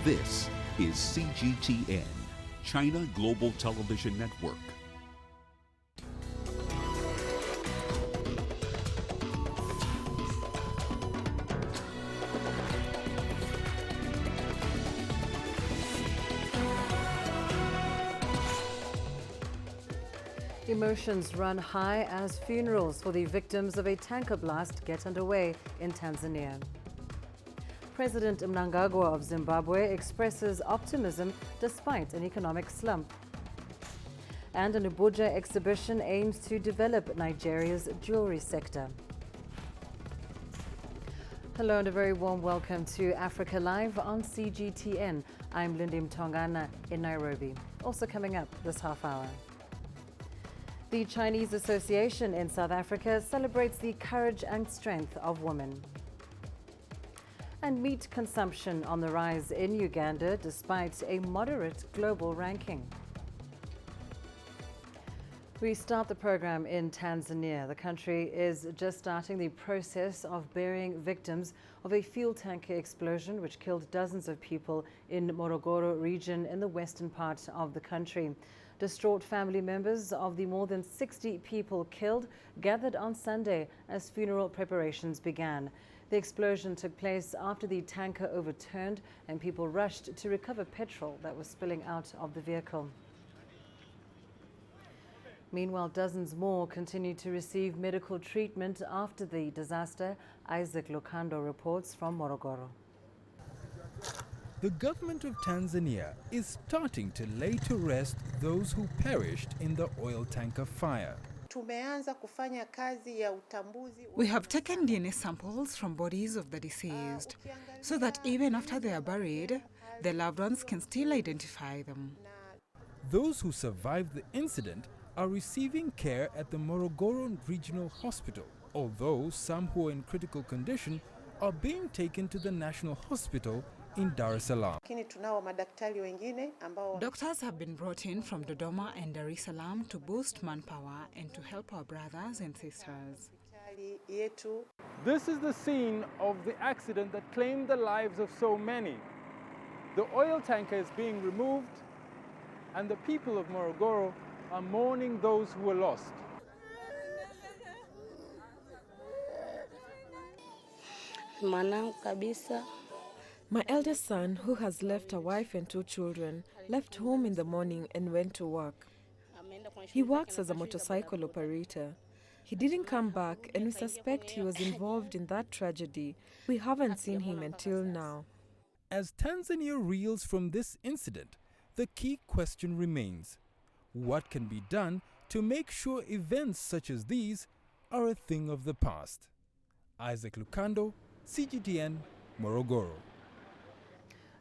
This is CGTN, China Global Television Network. Emotions run high as funerals for the victims of a tanker blast get underway in Tanzania. President Mnangagwa of Zimbabwe expresses optimism despite an economic slump. And an Abuja exhibition aims to develop Nigeria's jewelry sector. Hello and a very warm welcome to Africa Live on CGTN. I'm Lindy Mtongana in Nairobi. Also coming up this half hour. The Chinese Association in South Africa celebrates the courage and strength of women. And meat consumption on the rise in Uganda despite a moderate global ranking. We start the program in Tanzania. The country is just starting the process of burying victims of a fuel tanker explosion which killed dozens of people in Morogoro region in the western part of the country. Distraught family members of the more than 60 people killed gathered on Sunday as funeral preparations began. The explosion took place after the tanker overturned and people rushed to recover petrol that was spilling out of the vehicle. Meanwhile, dozens more continue to receive medical treatment after the disaster. Isaac Lukando reports from Morogoro. The government of Tanzania is starting to lay to rest those who perished in the oil tanker fire. We have taken DNA samples from bodies of the deceased so that even after they are buried, their loved ones can still identify them. Those who survived the incident are receiving care at the Morogoro Regional Hospital, although some who are in critical condition are being taken to the National Hospital in Dar es Salaam. Doctors have been brought in from Dodoma and Dar es Salaam to boost manpower and to help our brothers and sisters. This is the scene of the accident that claimed the lives of so many. The oil tanker is being removed and the people of Morogoro are mourning those who were lost. My eldest son, who has left a wife and 2 children, left home in the morning and went to work. He works as a motorcycle operator. He didn't come back and we suspect he was involved in that tragedy. We haven't seen him until now. As Tanzania reels from this incident, the key question remains: what can be done to make sure events such as these are a thing of the past? Isaac Lukando, CGTN, Morogoro.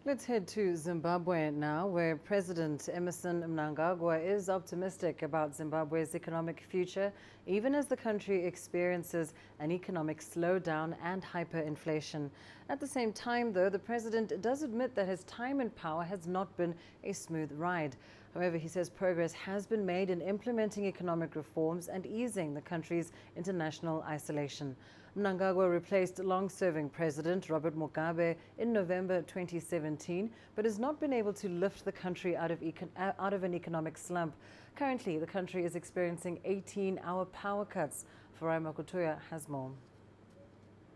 Let's head to Zimbabwe now, where President Emmerson Mnangagwa is optimistic about Zimbabwe's economic future, even as the country experiences an economic slowdown and hyperinflation. At the same time, though, the president does admit that his time in power has not been a smooth ride. However, he says progress has been made in implementing economic reforms and easing the country's international isolation. Mnangagwa replaced long-serving President Robert Mugabe in November 2017, but has not been able to lift the country out of an economic slump. Currently, the country is experiencing 18-hour power cuts. Farai Makutoya has more.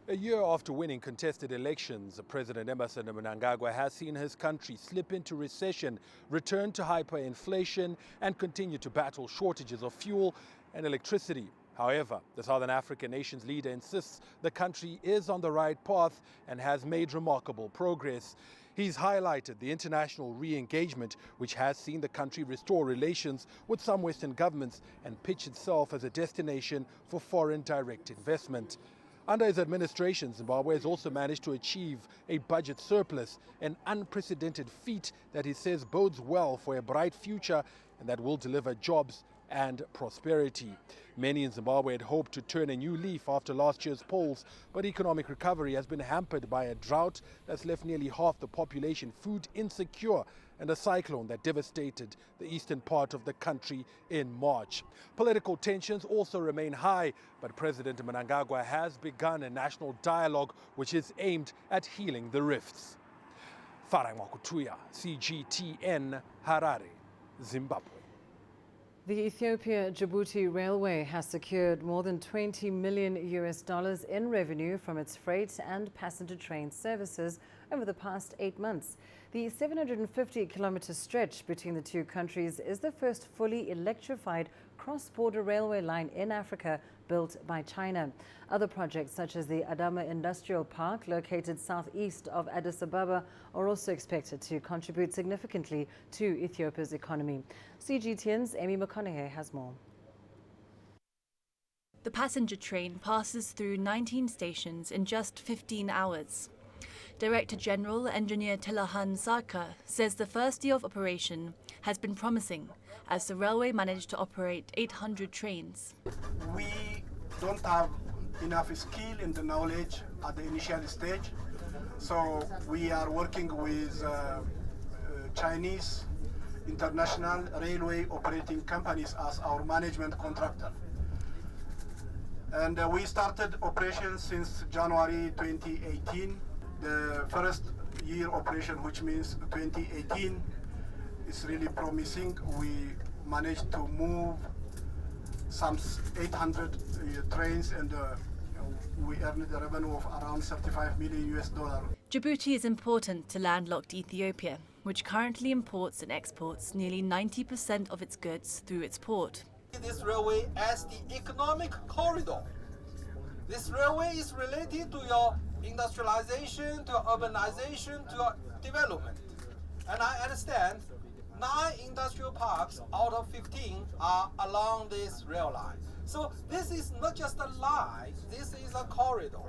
A year after winning contested elections, President Emmerson Mnangagwa has seen his country slip into recession, return to hyperinflation, and continue to battle shortages of fuel and electricity. However, the Southern African nation's leader insists the country is on the right path and has made remarkable progress. He's highlighted the international re-engagement which has seen the country restore relations with some Western governments and pitch itself as a destination for foreign direct investment. Under his administration, Zimbabwe has also managed to achieve a budget surplus, an unprecedented feat that he says bodes well for a bright future and that will deliver jobs and prosperity. Many in Zimbabwe had hoped to turn a new leaf after last year's polls, but economic recovery has been hampered by a drought that's left nearly half the population food insecure and a cyclone that devastated the eastern part of the country in March. Political tensions also remain high, but President Mnangagwa has begun a national dialogue which is aimed at healing the rifts. Farai Mwakutuya, CGTN, Harare, Zimbabwe. The Ethiopia-Djibouti Railway has secured more than $20 million in revenue from its freight and passenger train services over the past 8 months. The 750-kilometer stretch between the two countries is the first fully electrified cross-border railway line in Africa built by China. Other projects such as the Adama Industrial Park, located southeast of Addis Ababa, are also expected to contribute significantly to Ethiopia's economy. CGTN's Amy Mtongana has more. The passenger train passes through 19 stations in just 15 hours. Director General Engineer Tilahan Sarkar says the first year of operation has been promising as the railway managed to operate 800 trains. We don't have enough skill and the knowledge at the initial stage, so we are working with Chinese international railway operating companies as our management contractor. And we started operations since January 2018. The first year operation, which means 2018, is really promising. We managed to move some 800 trains, and we earned a revenue of around $35 million. Djibouti is important to landlocked Ethiopia, which currently imports and exports nearly 90% of its goods through its port. This railway as the economic corridor. This railway is related to your industrialization, to your urbanization, to your development. And I understand 9 industrial parks out of 15 are along this rail line. So this is not just a line, this is a corridor.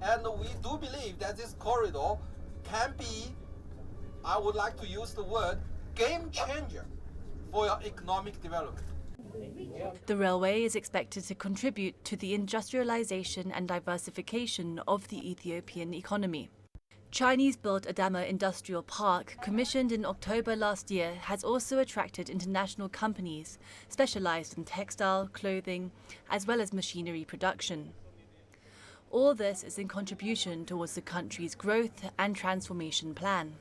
And we do believe that this corridor can be, I would like to use the word, game changer for your economic development. The railway is expected to contribute to the industrialization and diversification of the Ethiopian economy. Chinese-built Adama Industrial Park, commissioned in October last year, has also attracted international companies specialized in textile, clothing, as well as machinery production. All this is in contribution towards the country's growth and transformation plan.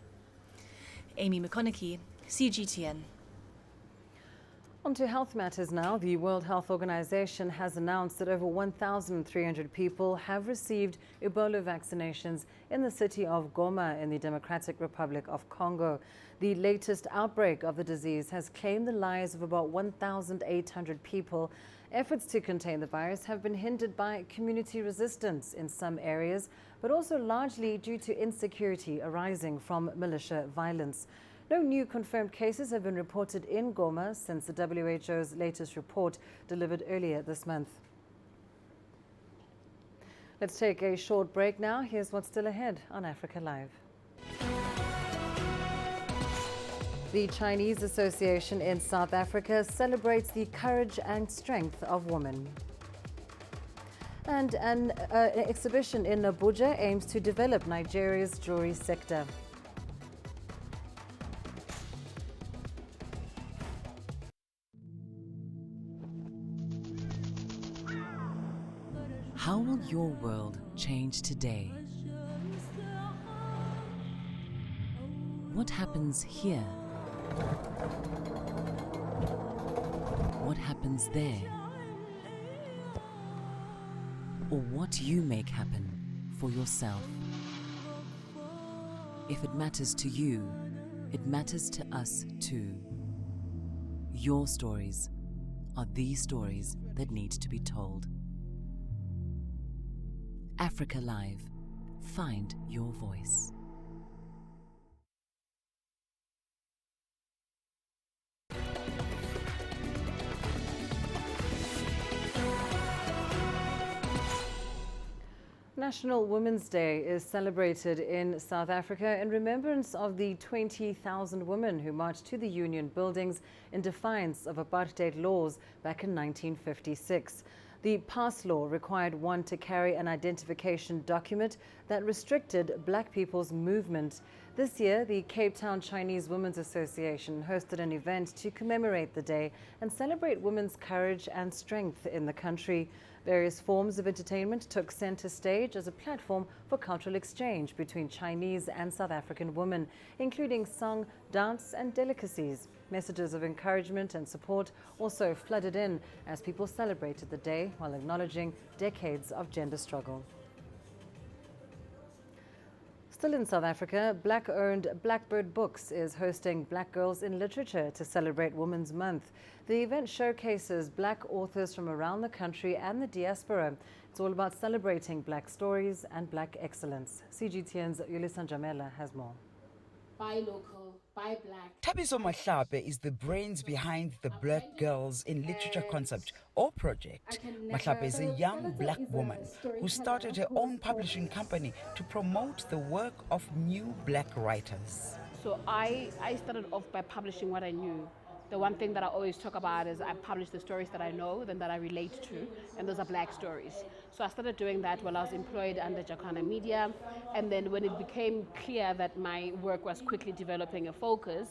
Amy Mtongana, CGTN. On to health matters now. The World Health Organization has announced that over 1,300 people have received Ebola vaccinations in the city of Goma in the Democratic Republic of Congo. The latest outbreak of the disease has claimed the lives of about 1,800 people. Efforts to contain the virus have been hindered by community resistance in some areas, but also largely due to insecurity arising from militia violence. No new confirmed cases have been reported in Goma since the WHO's latest report delivered earlier this month. Let's take a short break now. Here's what's still ahead on Africa Live. The Chinese Association in South Africa celebrates the courage and strength of women. And an exhibition in Abuja aims to develop Nigeria's jewelry sector. How will your world change today? What happens here? What happens there? Or what you make happen for yourself? If it matters to you, it matters to us too. Your stories are the stories that need to be told. Africa Live. Find your voice. National Women's Day is celebrated in South Africa in remembrance of the 20,000 women who marched to the Union buildings in defiance of apartheid laws back in 1956. The pass law required one to carry an identification document that restricted black people's movement. This year, the Cape Town Chinese Women's Association hosted an event to commemorate the day and celebrate women's courage and strength in the country. Various forms of entertainment took center stage as a platform for cultural exchange between Chinese and South African women, including song, dance and delicacies. Messages of encouragement and support also flooded in as people celebrated the day while acknowledging decades of gender struggle. Still in South Africa, Black-owned Blackbird Books is hosting Black Girls in Literature to celebrate Women's Month. The event showcases Black authors from around the country and the diaspora. It's all about celebrating Black stories and Black excellence. CGTN's Lindy Mtongana has more. Buy local, buy black. Thabiso Mahlape is the brains behind the Black Girls in Literature concept or project. Mahlape is a young Black woman who started her own publishing company to promote the work of new Black writers. So I started off by publishing what I knew. The one thing that I always talk about is I publish the stories that I know, then that I relate to, and those are Black stories. So I started doing that while I was employed under Jacana Media, and then when it became clear that my work was quickly developing a focus,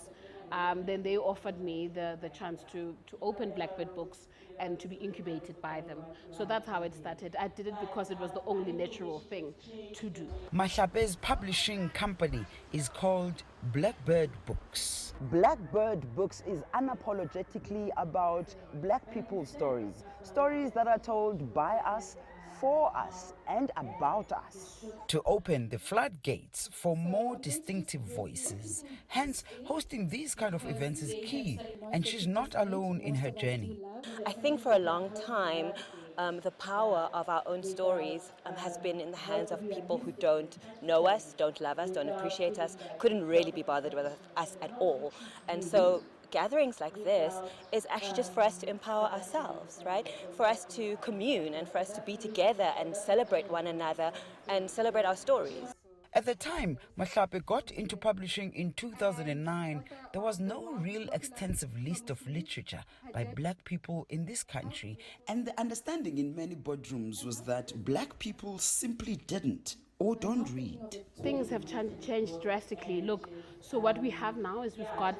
then they offered me the chance to open Blackbird Books and to be incubated by them. So that's how it started. I did it because it was the only natural thing to do. Mahlape's publishing company is called Blackbird Books. Blackbird Books is unapologetically about Black people's stories. Stories that are told by us, for us, and about us. To open the floodgates for more distinctive voices. Hence, hosting these kind of events is key, and she's not alone in her journey. I think for a long time, the power of our own stories has been in the hands of people who don't know us, don't love us, don't appreciate us, couldn't really be bothered with us at all. And so gatherings like this is actually just for us to empower ourselves, right? For us to commune and for us to be together and celebrate one another and celebrate our stories. At the time Mahlape got into publishing in 2009, there was no real extensive list of literature by Black people in this country. And the understanding in many boardrooms was that Black people simply didn't or don't read. Things have changed drastically. Look, so what we have now is we've got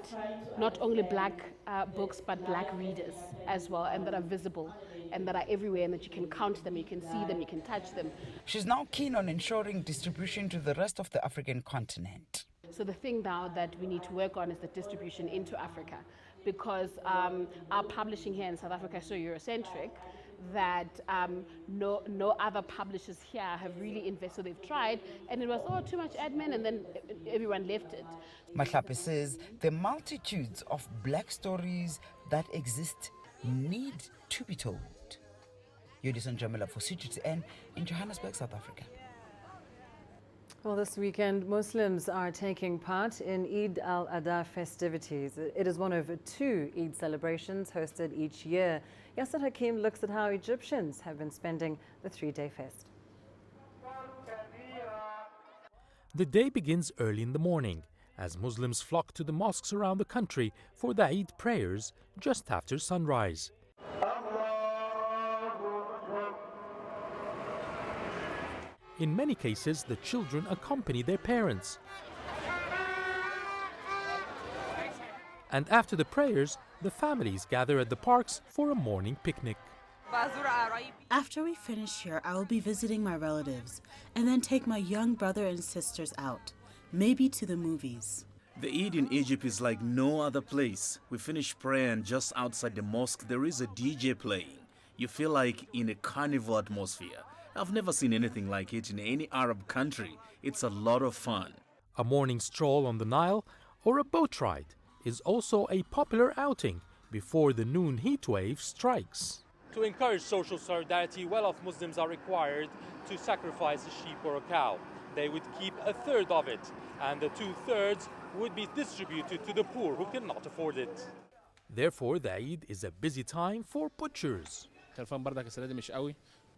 not only Black books, but Black readers as well, and that are visible and that are everywhere, and that you can count them, you can see them, you can touch them. She's now keen on ensuring distribution to the rest of the African continent. So the thing now that we need to work on is the distribution into Africa, because our publishing here in South Africa is so Eurocentric that no other publishers here have really invested. They've tried, and it was too much admin, and then everyone left it. Mahlape says the multitudes of Black stories that exist need to be told. Lindy Mtongana for CGTN in Johannesburg, South Africa. Well, this weekend, Muslims are taking part in Eid AlAdha festivities. It is one of 2 Eid celebrations hosted each year. Yasser Hakim looks at how Egyptians have been spending the 3-day fest. The day begins early in the morning as Muslims flock to the mosques around the country for the Eid prayers just after sunrise. In many cases, the children accompany their parents. And after the prayers, the families gather at the parks for a morning picnic. After we finish here, I will be visiting my relatives and then take my young brother and sisters out, maybe to the movies. The Eid in Egypt is like no other place. We finish prayer and just outside the mosque there is a DJ playing. You feel like in a carnival atmosphere. I've never seen anything like it in any Arab country. It's a lot of fun. A morning stroll on the Nile or a boat ride is also a popular outing before the noon heat wave strikes. To encourage social solidarity, well-off Muslims are required to sacrifice a sheep or a cow. They would keep a third of it, and the 2/3 would be distributed to the poor who cannot afford it. Therefore, the Eid is a busy time for butchers.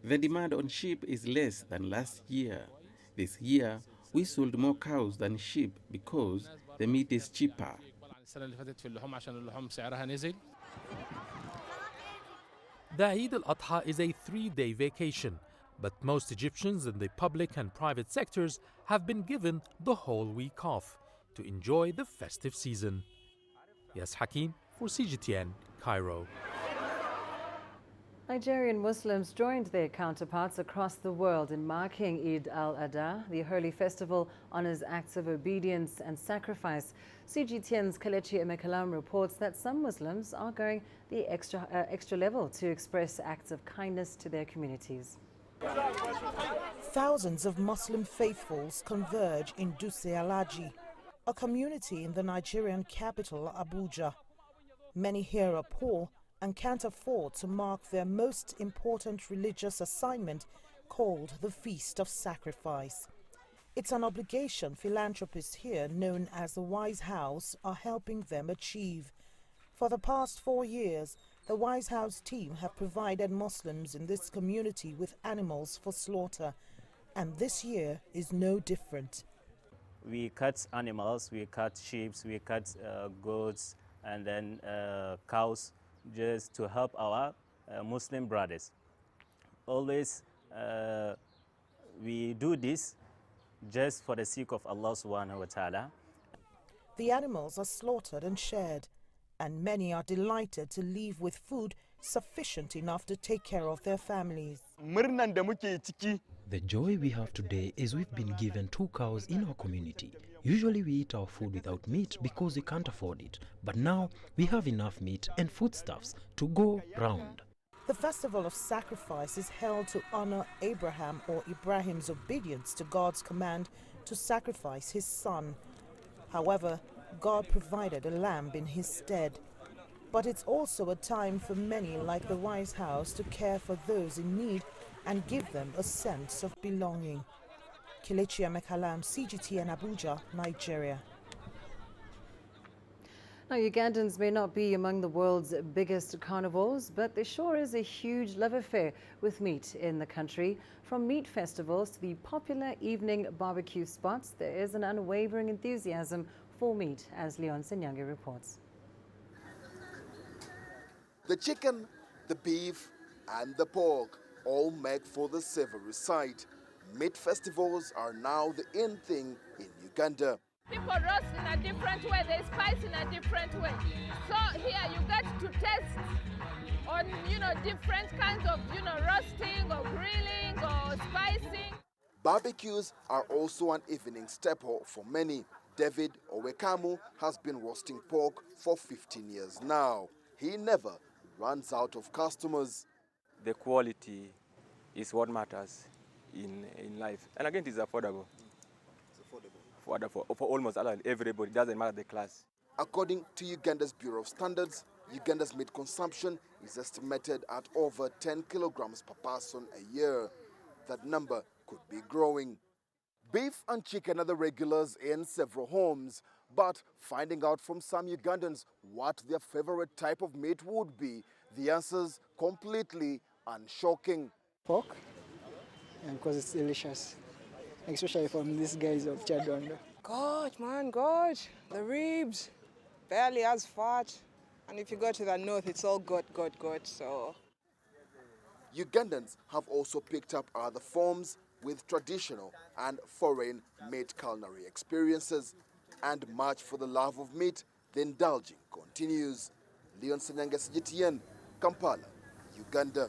The demand on sheep is less than last year. This year, we sold more cows than sheep because the meat is cheaper. The Eid AlAdha is a 3-day vacation, but most Egyptians in the public and private sectors have been given the whole week off to enjoy the festive season. Yas Hakim for CGTN, Cairo. Nigerian Muslims joined their counterparts across the world in marking Eid AlAdha. The holy festival honors acts of obedience and sacrifice. CGTN's Kelechi Emekalam reports that some Muslims are going the extra level to express acts of kindness to their communities. Thousands of Muslim faithfuls converge in Dutse Alaji, a community in the Nigerian capital, Abuja. Many here are poor and can't afford to mark their most important religious assignment, called the Feast of Sacrifice. It's an obligation philanthropists here, known as the Wise House, are helping them achieve. For the past 4 years, the Wise House team have provided Muslims in this community with animals for slaughter, and this year is no different. We cut animals, we cut sheep, we cut goats, and then cows, just to help our Muslim brothers. Always we do this just for the sake of Allah subhanahu wa ta'ala. The animals are slaughtered and shared, and many are delighted to leave with food sufficient enough to take care of their families. The joy we have today is we've been given 2 cows in our community. Usually we eat our food without meat because we can't afford it, but now we have enough meat and foodstuffs to go round. The festival of sacrifice is held to honor Abraham, or Ibrahim's obedience to God's command to sacrifice his son. However, God provided a lamb in his stead. But it's also a time for many like the Wise House to care for those in need and give them a sense of belonging. Kelechi Emekalam, CGTN Abuja, Nigeria. Now, Ugandans may not be among the world's biggest carnivores, but there sure is a huge love affair with meat in the country. From meat festivals to the popular evening barbecue spots, there is an unwavering enthusiasm for meat, as Leon Senyange reports. The chicken, the beef, and the pork all make for the savory sight. Meat festivals are now the in thing in Uganda. People roast in a different way, they spice in a different way. So here you get to taste on, different kinds of, roasting or grilling or spicing. Barbecues are also an evening staple for many. David Owekamu has been roasting pork for 15 years now. He never runs out of customers. The quality is what matters in life. And again, it is affordable. For almost everybody, doesn't matter the class. According to Uganda's Bureau of Standards, Uganda's meat consumption is estimated at over 10 kilograms per person a year. That number could be growing. Beef and chicken are the regulars in several homes, but finding out from some Ugandans what their favorite type of meat would be, the answer's completely unshocking. Pork, because it's delicious, especially from these guys of Chadwanda. God, man, God, the ribs, barely as fat. And if you go to the north, it's all God, so. Ugandans have also picked up other forms with traditional and foreign meat culinary experiences. And much for the love of meat, the indulging continues. Leon Senyange, CGTN, Kampala, Uganda.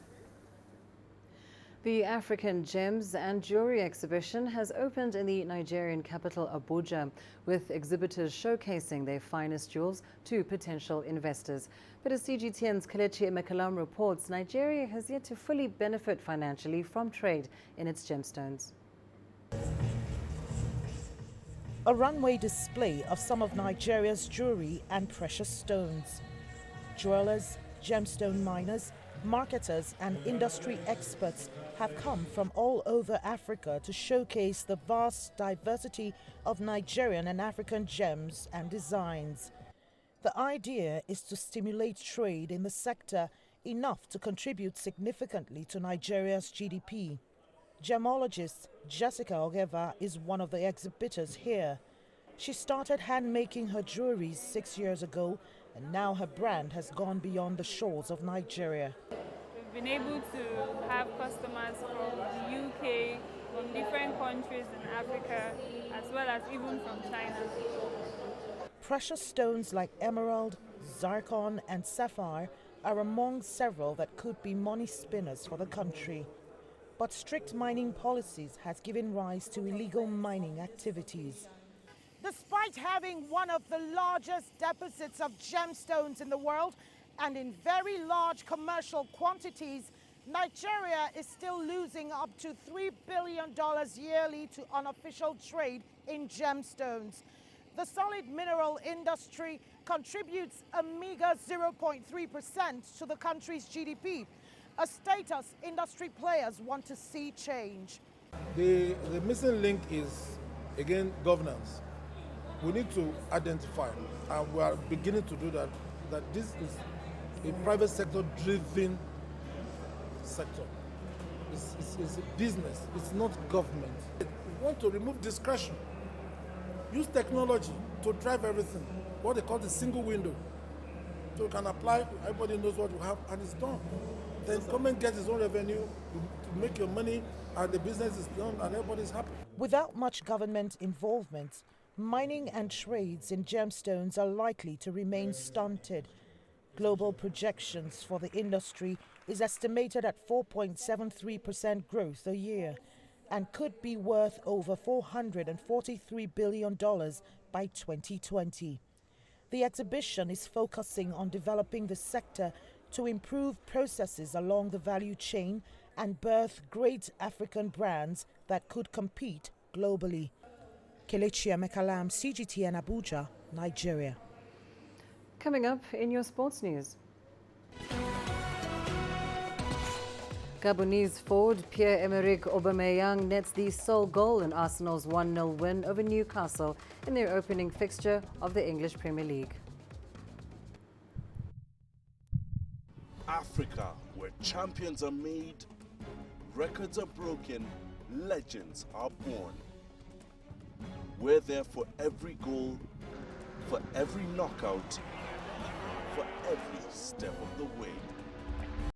The African Gems and Jewelry exhibition has opened in the Nigerian capital Abuja, with exhibitors showcasing their finest jewels to potential investors. But as CGTN's Kelechi Emekalam reports, Nigeria has yet to fully benefit financially from trade in its gemstones. A runway display of some of Nigeria's jewelry and precious stones. Jewelers, gemstone miners, marketers and industry experts have come from all over Africa to showcase the vast diversity of Nigerian and African gems and designs. The idea is to stimulate trade in the sector enough to contribute significantly to Nigeria's GDP. Gemologist Jessica Ogeva is one of the exhibitors here. She started hand-making her jewelry 6 years ago, and now her brand has gone beyond the shores of Nigeria. We've been able to have customers from the UK, from different countries in Africa, as well as even from China. Precious stones like emerald, zircon and sapphire are among several that could be money spinners for the country. But strict mining policies has given rise to illegal mining activities. Despite having one of the largest deposits of gemstones in the world and in very large commercial quantities, Nigeria is still losing up to $3 billion yearly to unofficial trade in gemstones. The solid mineral industry contributes a meager 0.3% to the country's GDP, a status industry players want to see change. The missing link is, again, governance. We need to identify, and we are beginning to do that this is a private sector driven sector. It's a business, it's not government. We want to remove discretion, use technology to drive everything, what they call the single window. So you can apply, everybody knows what you have, and it's done. Then government gets its own revenue, you make your money, and the business is done, and everybody's happy. Without much government involvement, mining and trades in gemstones are likely to remain stunted. Global projections for the industry is estimated at 4.73% growth a year and could be worth over $443 billion by 2020. The exhibition is focusing on developing the sector to improve processes along the value chain and birth great African brands that could compete globally. Kelechi Emekalam, CGTN Abuja, Nigeria. Coming up in your sports news. Gabonese forward Pierre-Emerick Aubameyang nets the sole goal in Arsenal's 1-0 win over Newcastle in their opening fixture of the English Premier League. Africa, where champions are made, records are broken, legends are born. We're there for every goal, for every knockout, for every step of the way.